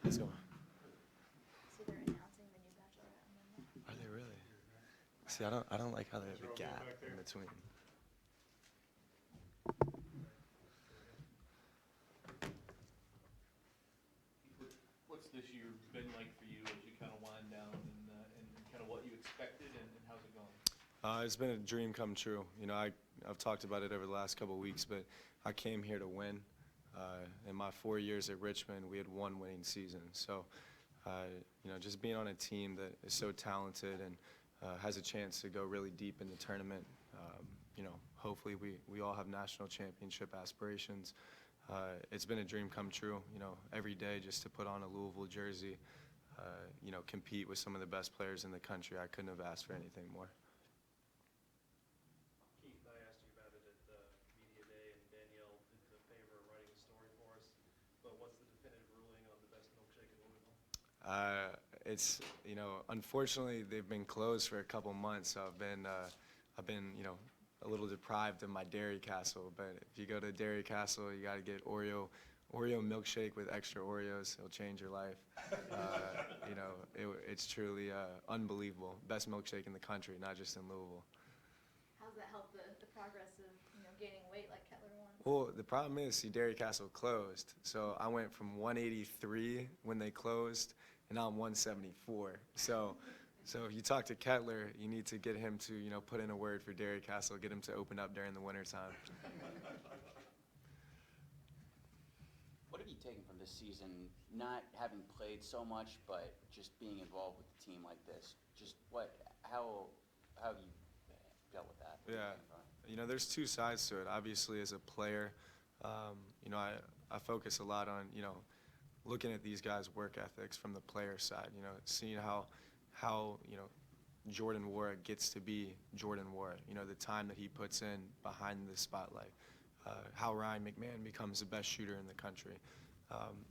Let's go. So they're announcing the new Bachelorette on Monday. Are they really? See, I don't like how there's a gap in between. What's this year been like for you as you kind of wind down and kind of what you expected and how's it going? It's been a dream come true. You know, I've talked about it over the last couple of weeks, but I came here to win. In my 4 years at Richmond, we had one winning season. So, you know, just being on a team that is so talented and has a chance to go really deep in the tournament, you know, hopefully we all have national championship aspirations. It's been a dream come true, you know, every day just to put on a Louisville jersey, you know, compete with some of the best players in the country. I couldn't have asked for anything more. Keith, I asked you about it at the media day, and Danielle did the favor of writing a story for us. But what's the definitive ruling on the best milkshake in Louisville? It's, you know, unfortunately they've been closed for a couple months, so I've been, you know, a little deprived of my Dairy Castle. But if you go to Dairy Castle, you got to get Oreo milkshake with extra Oreos. It'll change your life. You know, it's truly unbelievable. Best milkshake in the country, not just in Louisville. How's that help the progress of, you know, gaining weight like Kettler wants? Well, the problem is, see, Dairy Castle closed. So I went from 183 when they closed, and now I'm 174. So if you talk to Kettler, you need to get him to, you know, put in a word for Dairy Castle, get him to open up during the wintertime. What have you taken from this season, not having played so much, but just being involved with a team like this? Just how have you dealt with that? Yeah, you know, there's two sides to it. Obviously, as a player, you know, I focus a lot on, you know, looking at these guys' work ethics from the player side, you know, seeing how you know, Jordan Nwora gets to be Jordan Nwora, you know, the time that he puts in behind the spotlight, how Ryan McMahon becomes the best shooter in the country.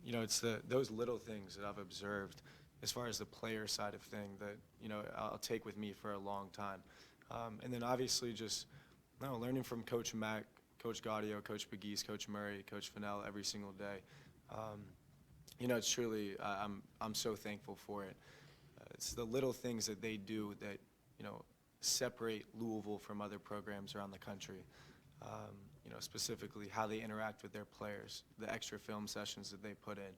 You know, it's those little things that I've observed as far as the player side of thing that, you know, I'll take with me for a long time. And then obviously just, you know, learning from Coach Mack, Coach Gaudio, Coach Pegues, Coach Murray, Coach Fennell every single day. You know, it's truly, I'm so thankful for it. It's the little things that they do that, you know, separate Louisville from other programs around the country. You know, specifically how they interact with their players, the extra film sessions that they put in.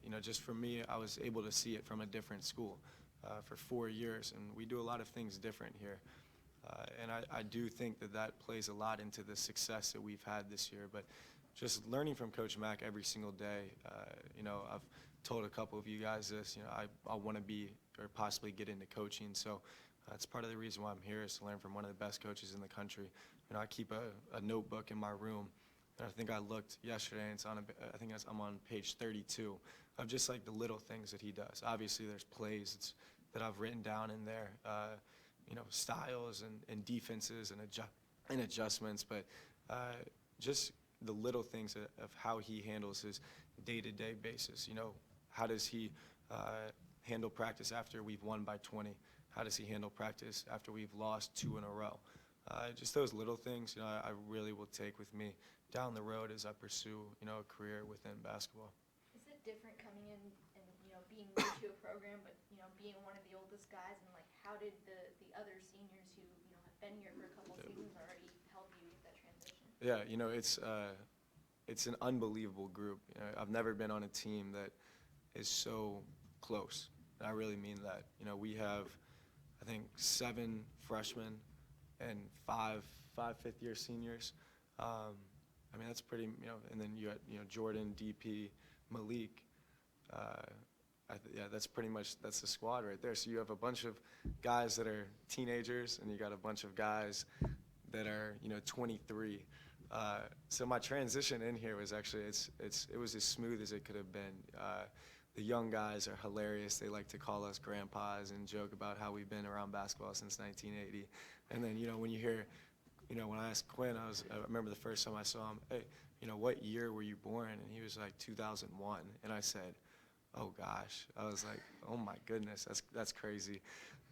You know, just for me, I was able to see it from a different school for 4 years, and we do a lot of things different here. And I do think that plays a lot into the success that we've had this year. But just learning from Coach Mack every single day, you know, I've told a couple of you guys this, you know, I want to be or possibly get into coaching. So that's part of the reason why I'm here, is to learn from one of the best coaches in the country. You know, I keep a notebook in my room. And I think I looked yesterday, and it's on I'm on page 32 of just like the little things that he does. Obviously, there's plays that I've written down in there, you know, styles and defenses and adjustments, but just the little things of how he handles his day-to-day basis. You know, how does he handle practice after we've won by 20? How does he handle practice after we've lost 2 in a row? Just those little things, you know, I really will take with me down the road as I pursue, you know, a career within basketball. Is it different coming in and, you know, being new to a program, but, you know, being one of the oldest guys, and like how did the other seniors who, you know, have been here for a couple seasons already help you with that transition? Yeah, you know, it's an unbelievable group. You know, I've never been on a team that is so close. And I really mean that. You know, we have, I think, 7 freshmen and 5 fifth-year seniors. I mean, that's pretty, you know, and then you got, you know, Jordan, DP, Malik. Yeah, that's pretty much, that's the squad right there. So you have a bunch of guys that are teenagers, and you got a bunch of guys that are, you know, 23. So my transition in here was actually, it was as smooth as it could have been. The young guys are hilarious. They like to call us grandpas and joke about how we've been around basketball since 1980. And then, you know, when you hear, you know, when I asked Quinn, I remember the first time I saw him, hey, you know, what year were you born? And he was like 2001. And I said, oh gosh. I was like, oh my goodness, that's crazy.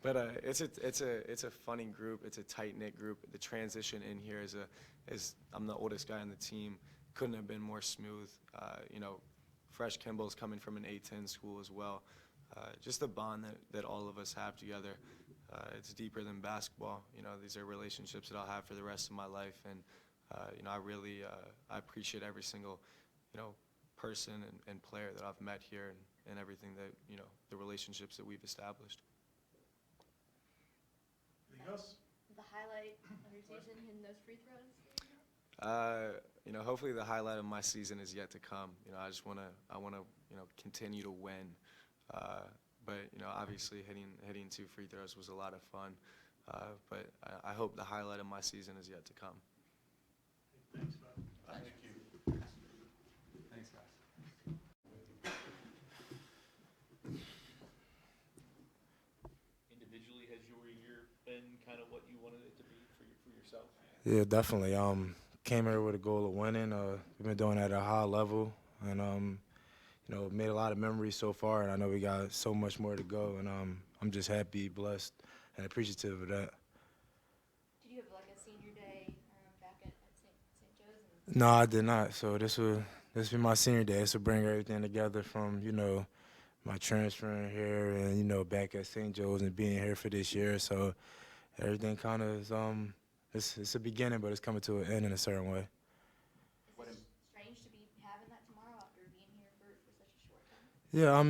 But it's a funny group. It's a tight-knit group. The transition in here is I'm the oldest guy on the team. Couldn't have been more smooth. You know, fresh Kimball's coming from an A-10 school as well. Just the bond that all of us have together. It's deeper than basketball. You know, these are relationships that I'll have for the rest of my life, and you know, I appreciate every single, you know, person and player that I've met here, and everything that, you know, the relationships that we've established. Anything else? The highlight of your season hitting those free throws? You know, hopefully the highlight of my season is yet to come. You know, I wanna, you know, continue to win. But you know, obviously hitting 2 free throws was a lot of fun. But I hope the highlight of my season is yet to come. Thanks, bud. Thank you. Thanks, guys. Individually, has your year been kind of what you wanted it to be for yourself? Yeah, definitely. Came here with a goal of winning. We've been doing it at a high level, and you know, made a lot of memories so far. And I know we got so much more to go. And I'm just happy, blessed, and appreciative of that. Did you have like a senior day back at St. Joe's? No, I did not. So this will be my senior day. This will bring everything together from, you know, my transferring here and, you know, back at St. Joe's and being here for this year. So everything kind of is it's a beginning, but it's coming to an end in a certain way. Is it strange to be having that tomorrow after being here for such a short time? Yeah, I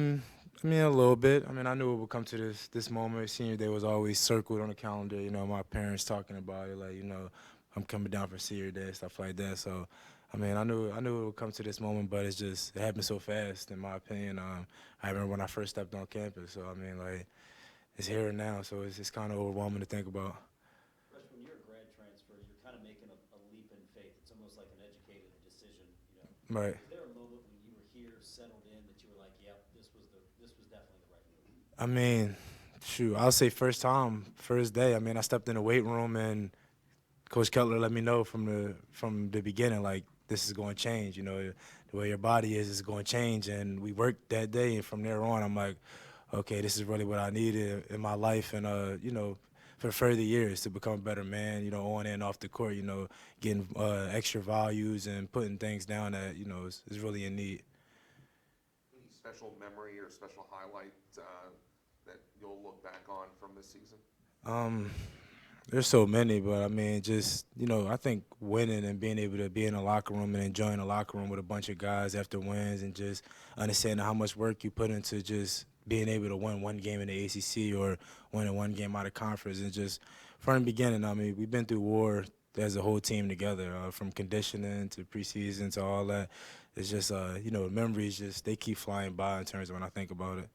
mean, a little bit. I mean, I knew it would come to this moment. Senior day was always circled on the calendar. You know, my parents talking about it, like, you know, I'm coming down for senior day, stuff like that. So, I mean, I knew it would come to this moment, but it happened so fast, in my opinion. I remember when I first stepped on campus. So, I mean, like, it's here and now. So it's kind of overwhelming to think about. When you're a grad transfer, you're kind of making a leap in faith. It's almost like an educated decision, you know. Right. Is there a moment when you were here, settled in, that you were like, yep, this was definitely the right move? I mean, shoot, I'll say first day. I mean, I stepped in the weight room and Coach Kettler let me know from the beginning, like, this is going to change. You know, the way your body is going to change. And we worked that day, and from there on, I'm like, okay, this is really what I needed in my life, and you know, for further years to become a better man. You know, on and off the court. You know, getting extra values and putting things down that, you know, is really in need. Any special memory or special highlight that you'll look back on from this season? There's so many, but I mean, just, you know, I think winning and being able to be in a locker room and enjoying the locker room with a bunch of guys after wins, and just understanding how much work you put into just being able to win one game in the ACC or winning one game out of conference. And just from the beginning, I mean, we've been through war as a whole team together, from conditioning to preseason to all that. It's just, you know, memories they keep flying by in terms of when I think about it.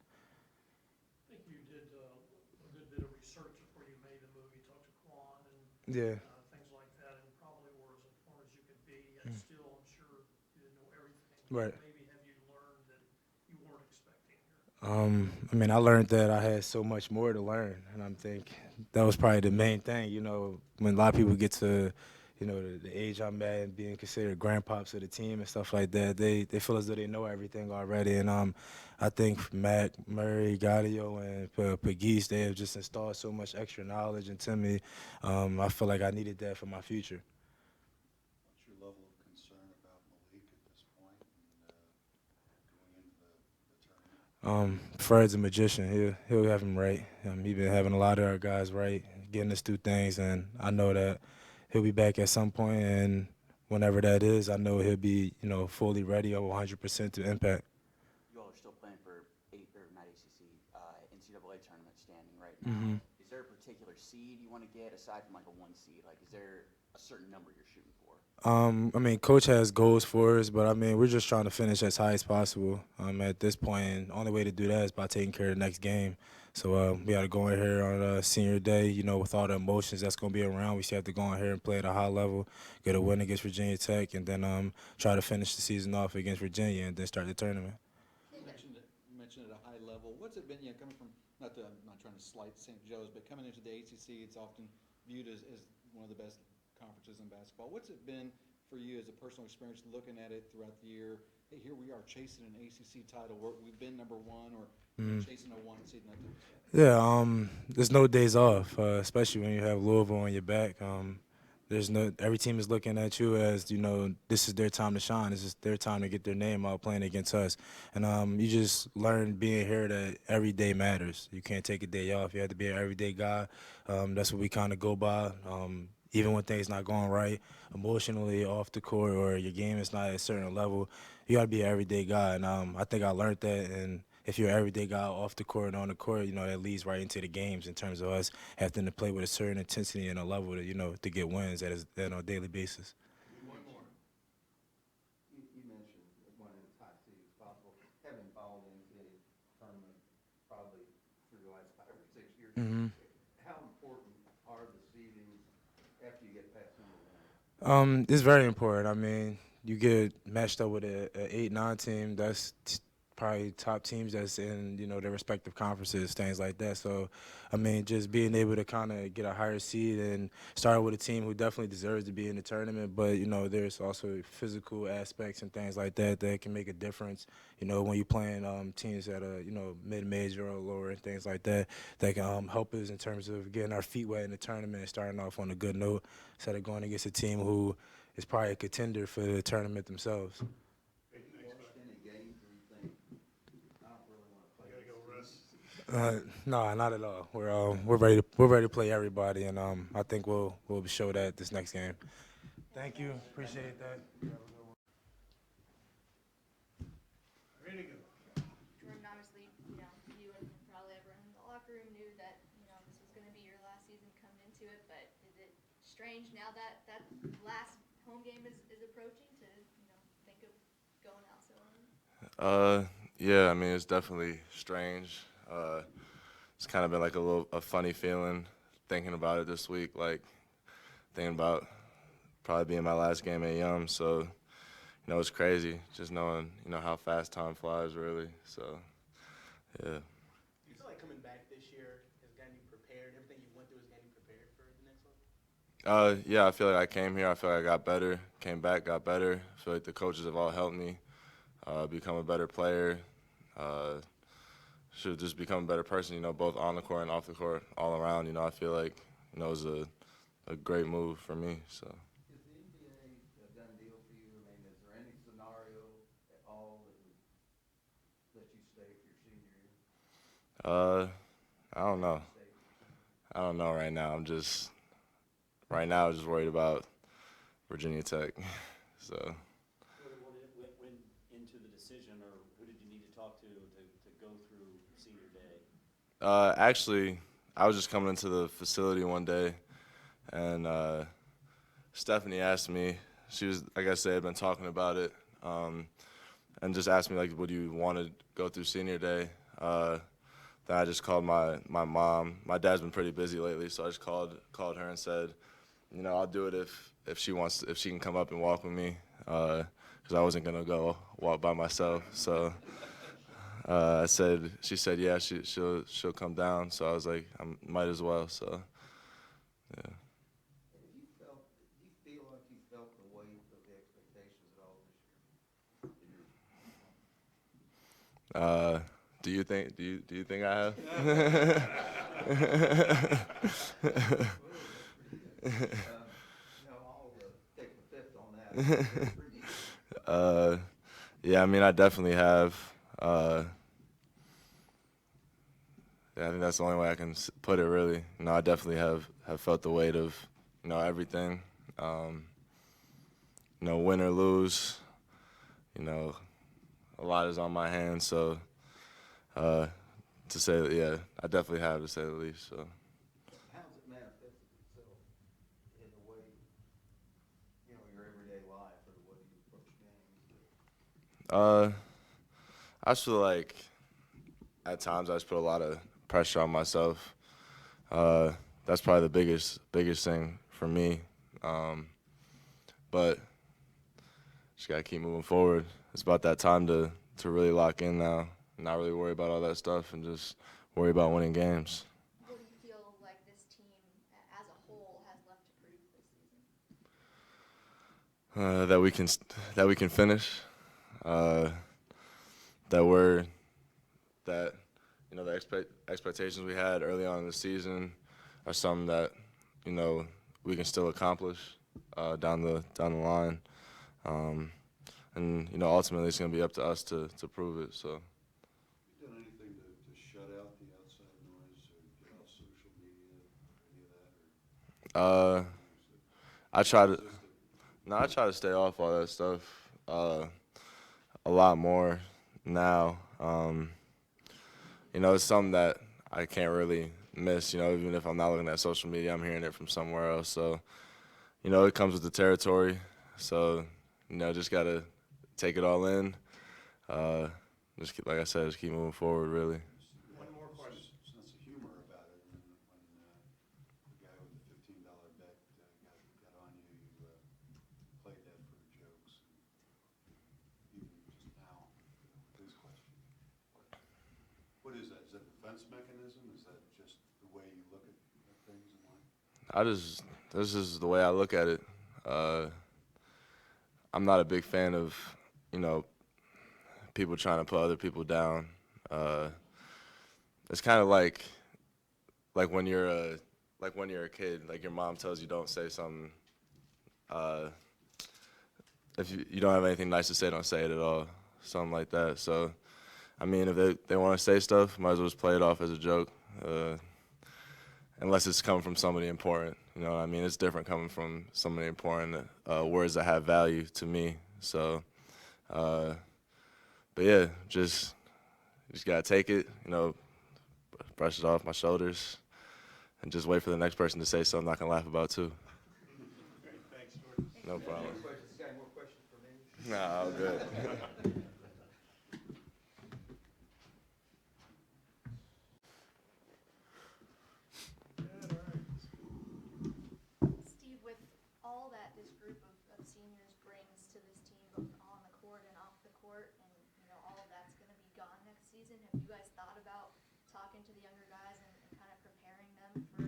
I think you did a good bit of research before you made the move. You talked to Quan and Yeah. things like that, and probably were as informed as you could be. Yet still, I'm sure you didn't know everything. Right. Maybe have you learned that you weren't expecting here? I mean, I learned that I had so much more to learn, and I think that was probably the main thing. You know, when a lot of people get to, you know, the age I'm at and being considered grandpops of the team and stuff like that, they feel as though they know everything already. And I think Mac, Murray, Gaudio, and Pegis, they have just installed so much extra knowledge into me. I feel like I needed that for my future. What's your level of concern about Malik at this point and going into the tournament? Fred's a magician. He'll have him right. He's been having a lot of our guys right, getting us through things, and I know that he'll be back at some point, and whenever that is, I know he'll be, you know, fully ready or 100% to impact. You all are still playing for not ACC, NCAA tournament standing right now. Is there a particular seed you want to get aside from like a 1 seed? Like, is there a certain number you're shooting for? I mean, Coach has goals for us, but I mean, we're just trying to finish as high as possible at this point. And the only way to do that is by taking care of the next game. So we got to go in here on senior day, you know, with all the emotions that's going to be around. We still have to go in here and play at a high level, get a win against Virginia Tech, and then try to finish the season off against Virginia and then start the tournament. You mentioned at a high level. What's it been, coming from, I'm not trying to slight St. Joe's, but coming into the ACC, it's often viewed as one of the best conferences in basketball. What's it been for you as a personal experience looking at it throughout the year? Hey, here we are chasing an ACC title. We've been number one, or chasing a 1 seed. Yeah, there's no days off, especially when you have Louisville on your back. every team is looking at you as, you know, this is their time to shine. This is their time to get their name out playing against us. And you just learn being here that every day matters. You can't take a day off. You have to be an everyday guy. That's what we kind of go by. Even when things not going right, emotionally off the court or your game is not at a certain level, you got to be an everyday guy. And I think I learned that. And if you're an everyday guy off the court and on the court, you know, that leads right into the games in terms of us having to play with a certain intensity and a level to, you know, to get wins on a daily basis. One more. You mentioned one of the top seeds possible, having followed the NCAA tournament probably through the last 5 or 6 years. Mm-hmm. How important are the seedings after you get past number 1? It's very important. I mean, you get matched up with a 8-9 team. That's probably top teams that's in, you know, their respective conferences, things like that. So, I mean, just being able to kind of get a higher seed and start with a team who definitely deserves to be in the tournament. But, you know, there's also physical aspects and things like that that can make a difference, you know, when you're playing teams at a, you know, mid-major or lower and things like that can help us in terms of getting our feet wet in the tournament and starting off on a good note instead of going against a team who is probably a contender for the tournament themselves. No, not at all. We're ready to play everybody, and I think we'll show that this next game. Thank you, appreciate that. Ready to go. Jordan, obviously, you know, you and probably everyone in the locker room knew that, you know, this was going to be your last season coming into it, but is it strange now that that last home game is approaching to, you know, think of going out so early? Yeah, I mean, it's definitely strange. It's kind of been like a funny feeling thinking about it this week, like thinking about probably being my last game at Yum. So, you know, it's crazy just knowing, you know, how fast time flies, really. So, yeah. Do you feel like coming back this year has gotten you prepared? Everything you went through has gotten you prepared for the next one? Yeah, I feel like I came here. I feel like I got better, came back, got better. I feel like the coaches have all helped me become a better player. Should just become a better person, you know, both on the court and off the court, all around. You know, I feel like, you know, it was a great move for me. So. Is the NBA a done deal for you? I mean, is there any scenario at all that would let you stay for your senior year? I don't know. I don't know right now. I'm just worried about Virginia Tech. So. What went into the decision, or who did you need to talk to go through senior day? Actually, I was just coming into the facility one day, and Stephanie asked me. She was, like I said, had been talking about it, and just asked me, like, would you want to go through senior day? Then I just called my mom. My dad's been pretty busy lately, so I just called her and said, you know, I'll do it if she can come up and walk with me, because I wasn't gonna go walk by myself. So she said yeah, she'll come down. So I was like, I might as well. So yeah. Do you feel like you felt the weight of the expectations at all this year? Do you think I have? I'll take the fifth on that. Yeah, I mean, I definitely have. Yeah, I think that's the only way I can put it, really. You know, I definitely have felt the weight of, you know, everything. You know, win or lose, you know, a lot is on my hands. So, to say that, yeah, I definitely have, to say the least. So. How has it manifested itself in the way, you know, your everyday life or the way you approach games? I just feel like at times I just put a lot of pressure on myself. That's probably the biggest thing for me. But just gotta keep moving forward. It's about that time to really lock in now, not really worry about all that stuff, and just worry about winning games. What do you feel like this team as a whole has left to prove this season? That we can finish. That you know, the expectations we had early on in the season are something that, you know, we can still accomplish. down the line. And ultimately it's going to be up to us to prove it. So. You done anything to shut out the outside noise or get off social media or any of that? Or I try to. No, I try to stay off all that stuff a lot more now. It's something that I can't really miss. Even if I'm not looking at social media, I'm hearing it from somewhere else. So, it comes with the territory. So, just gotta take it all in. Like I said, just keep moving forward, really. One more question. Sense of humor about it. When the guy with the $15 bet got on you, you played that for jokes. Even just now, his question. What is that? Is that a defense mechanism? Is that just the way you look at things in life? This is the way I look at it. I'm not a big fan of, people trying to put other people down. It's kind of like when you're a kid, like your mom tells you don't say something. If you don't have anything nice to say, don't say it at all. Something like that. So, I mean, if they want to say stuff, might as well just play it off as a joke. Unless it's coming from somebody important. You know what I mean? It's different coming from somebody important, words that have value to me. So, but yeah, just gotta take it, brush it off my shoulders, and just wait for the next person to say something I can laugh about too. Great, thanks, Jordan. No problem. Got more questions for me? Nah, all good. Steve, with all that this group of seniors brings to this team, both on the court and off the court, and all of that's going to be gone next season, have you guys thought about talking to the younger guys and kind of preparing them for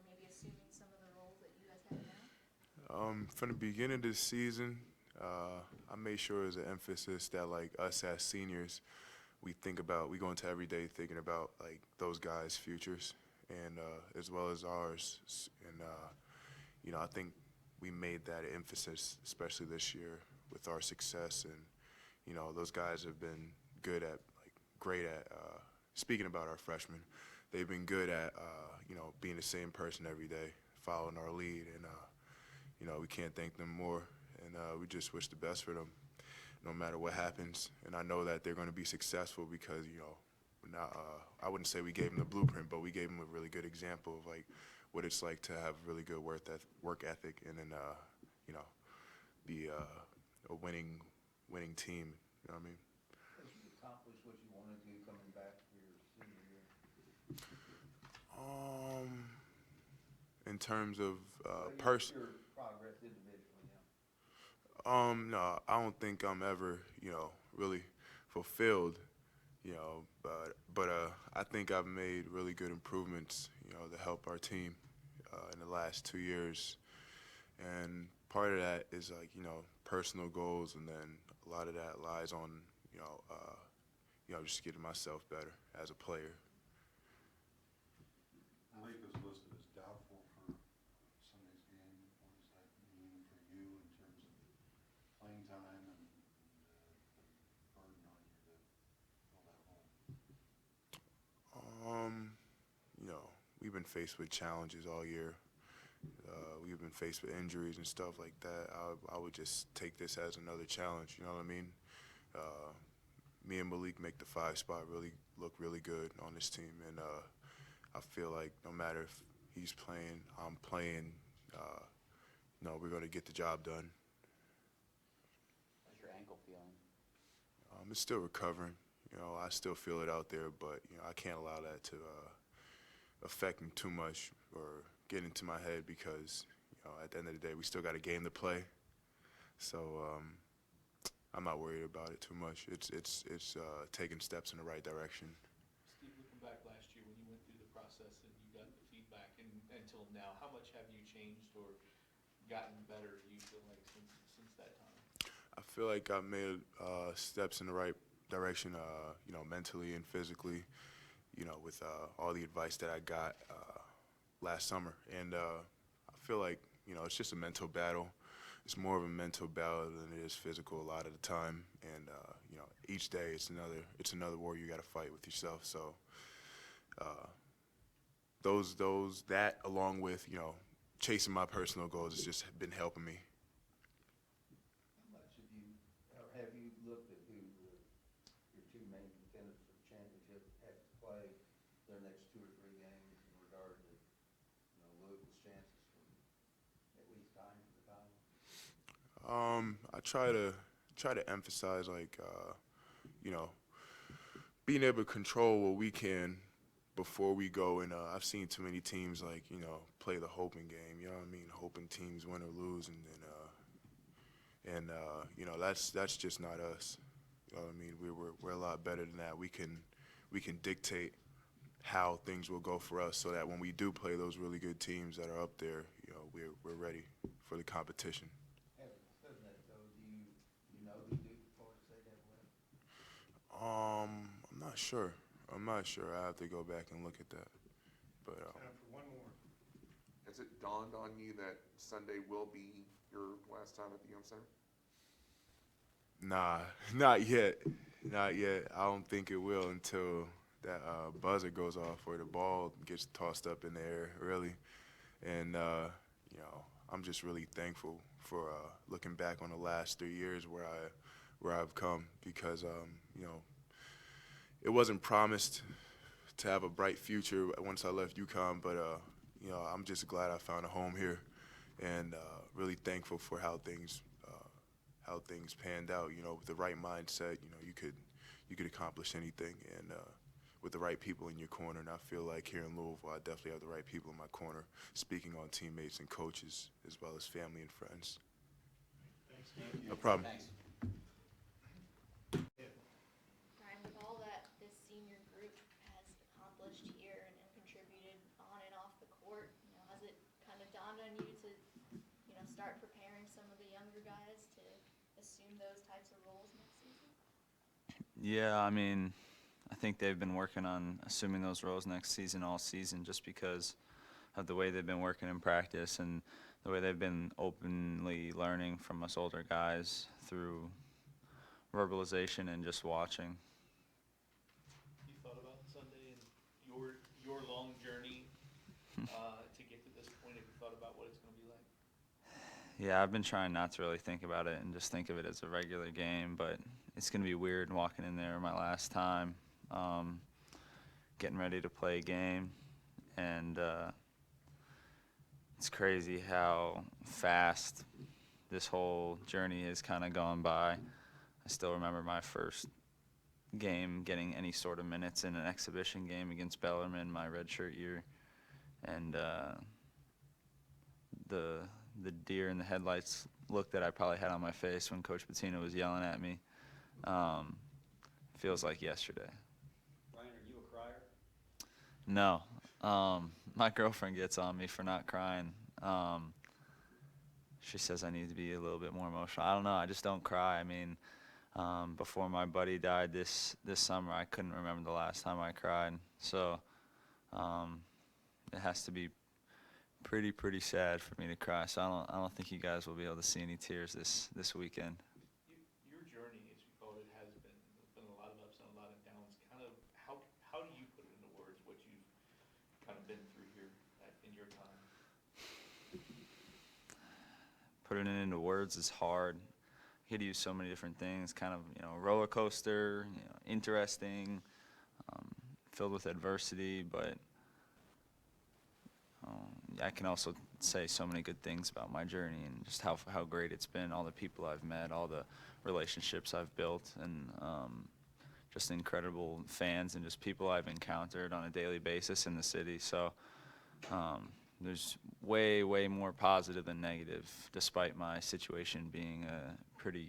maybe assuming some of the roles that you guys have now? From the beginning of this season, I made sure there's an emphasis that like us as seniors, we go into every day thinking about like those guys' futures and as well as ours. And I think we made that emphasis, especially this year with our success. And those guys have been great at speaking about our freshmen. They've been good at being the same person every day, following our lead, and we can't thank them more. And we just wish the best for them, no matter what happens. And I know that they're going to be successful because I wouldn't say we gave them the blueprint, but we gave them a really good example of like what it's like to have really good work ethic and then be a winning team. You know what I mean? Have you accomplished what you wanted to coming back for your senior year? In terms of Your progress individually, yeah. no, I don't think I'm ever, really fulfilled, but I think I've made really good improvements, to help our team in the last 2 years. And part of that is like, personal goals, and then a lot of that lies on, just getting myself better as a player. Malik was listed as doubtful for Sunday's game. What does that mean for you in terms of playing time and the burden on you to fill that role? We've been faced with challenges all year. We've been faced with injuries and stuff like that. I would just take this as another challenge, you know what I mean? Me and Malik make the 5 spot look really good on this team, and I feel like no matter if he's playing, I'm playing, we're going to get the job done. How's your ankle feeling? It's still recovering. I still feel it out there, but I can't allow that to affect me too much or get into my head because at the end of the day, we still got a game to play. So I'm not worried about it too much. It's taking steps in the right direction. Steve, looking back last year when you went through the process and you got the feedback and until now, how much have you changed or gotten better, do you feel like, since that time? I feel like I've made steps in the right direction, mentally and physically, with all the advice that I got last summer. And I feel like, it's just a mental battle. It's more of a mental battle than it is physical a lot of the time. And each day it's another war you got to fight with yourself. So that along with chasing my personal goals has just been helping me. How much have you looked at who your two main contenders for the championship have to play their next 2 or 3 games in regard to Louisville's chances for at least dying for the title? I try to emphasize being able to control what we can before we go. And I've seen too many teams play the hoping game. You know what I mean? Hoping teams win or lose, and that's just not us. You know what I mean? We're a lot better than that. We can dictate how things will go for us, so that when we do play those really good teams that are up there, we're ready for the competition. Having said that, though, do you know who Duke Florida State have left? I'm not sure. I have to go back and look at that. But Time for one more. Has it dawned on you that Sunday will be your last time at the UM Center? nah, not yet. Not yet. I don't think it will until that buzzer goes off or the ball gets tossed up in the air, really. And I'm just really thankful for looking back on the last 3 years where I've come, because it wasn't promised to have a bright future once I left UConn, but I'm just glad I found a home here, and really thankful for how things panned out. With the right mindset, you could accomplish anything, and with the right people in your corner. And I feel like here in Louisville, I definitely have the right people in my corner, speaking on teammates and coaches, as well as family and friends. Thanks. No problem. Thanks. Ryan, with all that this senior group has accomplished here and contributed on and off the court, has it kind of dawned on you to, start preparing some of the younger guys to assume those types of roles next season? Yeah, I mean, I think they've been working on assuming those roles next season all season, just because of the way they've been working in practice and the way they've been openly learning from us older guys through verbalization and just watching. You thought about Sunday and your long journey to get to this point? Have you thought about what it's going to be like? Yeah, I've been trying not to really think about it and just think of it as a regular game, but it's going to be weird walking in there my last time, getting ready to play a game, and it's crazy how fast this whole journey has kind of gone by. I still remember my first game getting any sort of minutes in an exhibition game against Bellarmine my redshirt year, and the deer in the headlights look that I probably had on my face when Coach Patino was yelling at me feels like yesterday. Ryan, are you a crier? No. My girlfriend gets on me for not crying. She says I need to be a little bit more emotional. I don't know. I just don't cry. I mean, before my buddy died this summer, I couldn't remember the last time I cried. So it has to be pretty sad for me to cry. So I don't think you guys will be able to see any tears this weekend. Your journey, as you called it, has been a lot of ups and a lot of downs. Kind of how do you put it into words what you've kind of been through here in your time? Putting it into words is hard. You could use so many different things, kind of, roller coaster, interesting, filled with adversity, but I can also say so many good things about my journey and just how great it's been, all the people I've met, all the relationships I've built, and just incredible fans and just people I've encountered on a daily basis in the city. So there's way more positive than negative, despite my situation being a pretty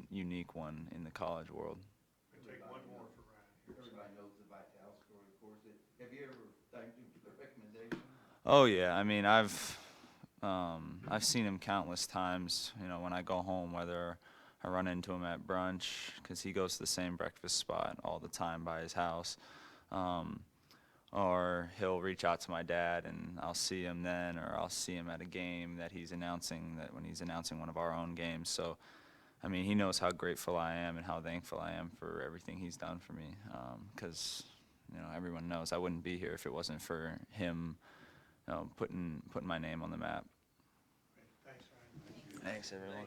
unique one in the college world. We'll take one more for Ryan. Everybody knows the Vital story, of course. Have you ever thanked him for the recommendation? Oh yeah, I mean I've seen him countless times. When I go home, whether I run into him at brunch, because he goes to the same breakfast spot all the time by his house, or he'll reach out to my dad and I'll see him then, or I'll see him at a game that he's announcing, that when he's announcing one of our own games. So, I mean, he knows how grateful I am and how thankful I am for everything he's done for me. Because, everyone knows I wouldn't be here if it wasn't for him, putting my name on the map. Thanks, Ryan. Thanks, everyone.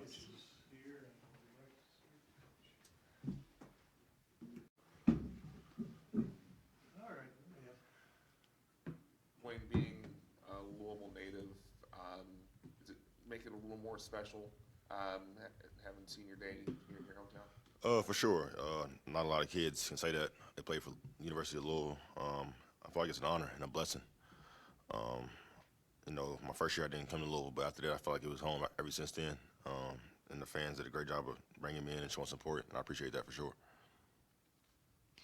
All right, yeah. Wayne, being a Louisville native, does it make it a little more special having senior day here in your hometown? For sure. Not a lot of kids can say that they play for University of Louisville. I feel like it's an honor and a blessing. My first year I didn't come to Louisville, but after that I felt like it was home ever since then. And the fans did a great job of bringing me in and showing support, and I appreciate that for sure.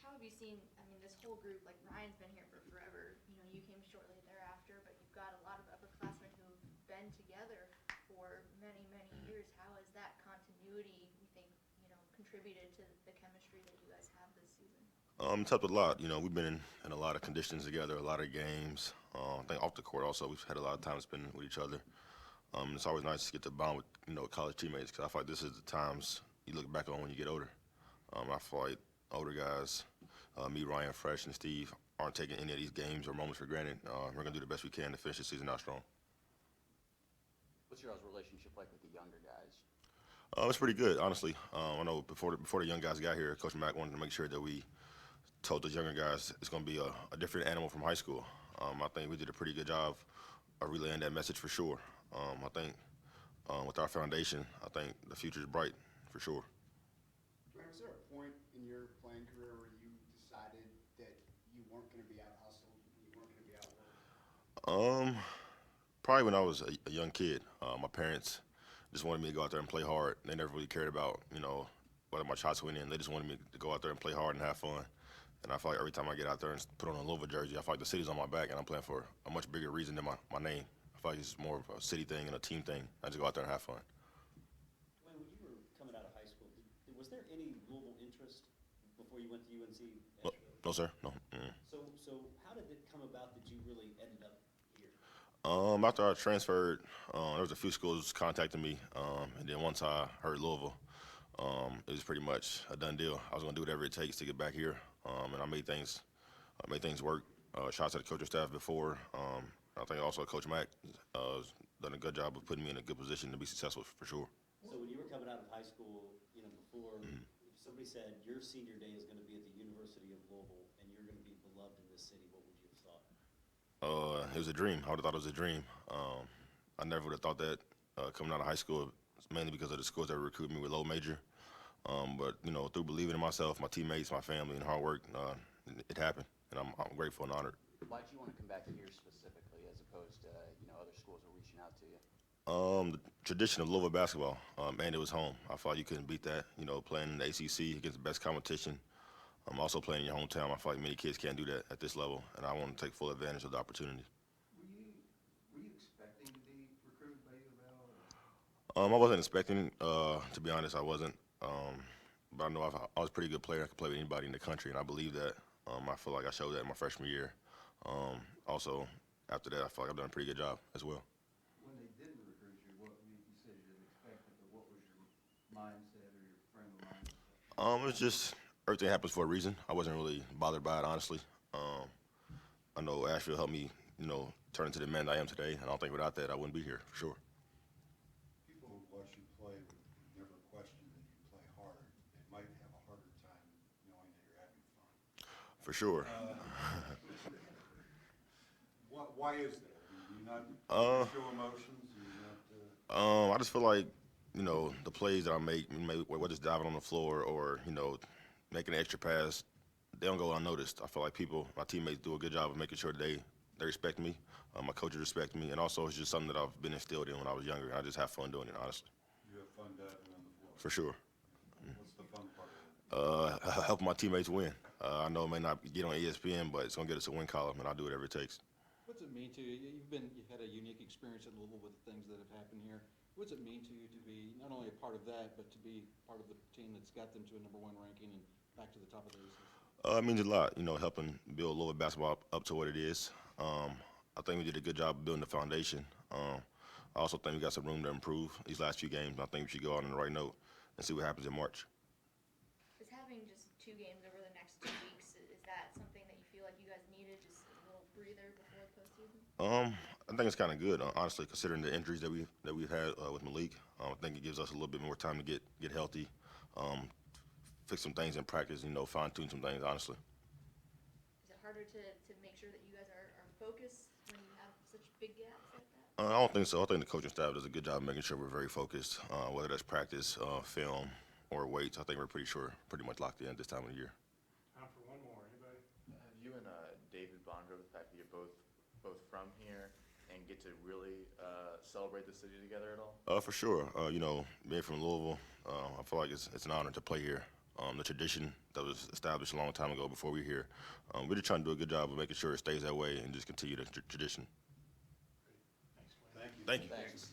How have you seen, this whole group, like Ryan's been here for forever, you came shortly thereafter, but you've got a lot of upperclassmen who've been together for many, many years. How has that continuity, you think, contributed to the chemistry that you guys have this season? It's helped a lot. We've been in a lot of conditions together, a lot of games. I think off the court also, we've had a lot of time spending with each other. It's always nice to get to bond with, college teammates, because I feel like this is the times you look back on when you get older. I feel like older guys, me, Ryan, Fresh, and Steve, aren't taking any of these games or moments for granted. We're going to do the best we can to finish the season out strong. What's your all's relationship like with the younger guys? It's pretty good, honestly. I know before the young guys got here, Coach Mack wanted to make sure that we told those younger guys it's going to be a different animal from high school. I think we did a pretty good job of relaying that message for sure. I think with our foundation, I think the future is bright for sure. Dwayne, was there a point in your playing career where you decided that you weren't going to be out hustled, you weren't going to be out worked? Probably when I was a young kid. My parents just wanted me to go out there and play hard. They never really cared about, whether my shots went in. They just wanted me to go out there and play hard and have fun. And I feel like every time I get out there and put on a Louisville jersey, I feel like the city's on my back and I'm playing for a much bigger reason than my name. I feel like it's more of a city thing and a team thing. I just go out there and have fun. When you were coming out of high school, was there any Louisville interest before you went to UNC? No, sir. No. Mm. So how did it come about that you really ended up here? After I transferred, there was a few schools contacting me, and then once I heard Louisville, it was pretty much a done deal. I was going to do whatever it takes to get back here, and I made things work. Shots at the coaching staff before. I think also Coach Mack has done a good job of putting me in a good position to be successful for sure. So when you were coming out of high school, before, if somebody said your senior day is going to be at the University of Louisville and you're going to be beloved in this city, what would you have thought? It was a dream. I would have thought it was a dream. I never would have thought that coming out of high school, mainly because of the schools that recruited me with low major. But through believing in myself, my teammates, my family, and hard work, it happened, and I'm grateful and honored. Why did you want to come back here specifically, as opposed to other schools were reaching out to you? The tradition of Louisville basketball, and it was home. I thought you couldn't beat that. Playing in the ACC against the best competition. Also playing in your hometown. I feel like many kids can't do that at this level, and I want to take full advantage of the opportunity. Were you expecting to be recruited by U of L? I wasn't expecting, to be honest, I wasn't. But I know I was a pretty good player. I could play with anybody in the country, and I believe that. I feel like I showed that in my freshman year. Also, after that, I feel like I've done a pretty good job as well. When they didn't recruit you, what you said you didn't expect it, but what was your mindset or your frame of mind? It was just everything happens for a reason. I wasn't really bothered by it, honestly. I know Asheville helped me, turn into the man I am today, and I don't think without that I wouldn't be here for sure. People who watch you play would never question that you play hard. They might have a harder time knowing that you're having fun. For sure. Why is that? Do you not show emotions? Do you not, I just feel like, the plays that I make, whether it's diving on the floor or, making an extra pass, they don't go unnoticed. I feel like my teammates do a good job of making sure they respect me. My coaches respect me, and also it's just something that I've been instilled in when I was younger. I just have fun doing it, honestly. you have fun diving on the floor? For sure. What's the fun part of it? Helping my teammates win. I know it may not get on ESPN, but it's going to get us a win column, and I'll do whatever it takes. What's it mean to you? You've had a unique experience at Louisville with the things that have happened here. What's it mean to you to be not only a part of that, but to be part of the team that's got them to a #1 ranking and back to the top of the ACC? It means a lot, helping build Louisville basketball up to what it is. I think we did a good job of building the foundation. I also think we got some room to improve these last few games. I think we should go out on the right note and see what happens in March. Is having just 2 games over the next 2 weeks, is that something that you feel like you guys needed, just a little breather before the postseason? I think it's kind of good, honestly, considering the injuries that we've had with Malik. I think it gives us a little bit more time to get healthy, fix some things in practice, fine tune some things, honestly. Is it harder to make sure that you guys are focused when you have such big gaps like that? I don't think so. I think the coaching staff does a good job of making sure we're very focused, whether that's practice, film, or weights. I think we're pretty much locked in at this time of the year. Time for one more. Anybody? Have you and David bonded over the fact that you're both from here and get to really celebrate the city together at all? For sure. Being from Louisville, I feel like it's an honor to play here. The tradition that was established a long time ago before we were here, we're just trying to do a good job of making sure it stays that way and just continue the tradition. Thank you. Thank you. Thanks.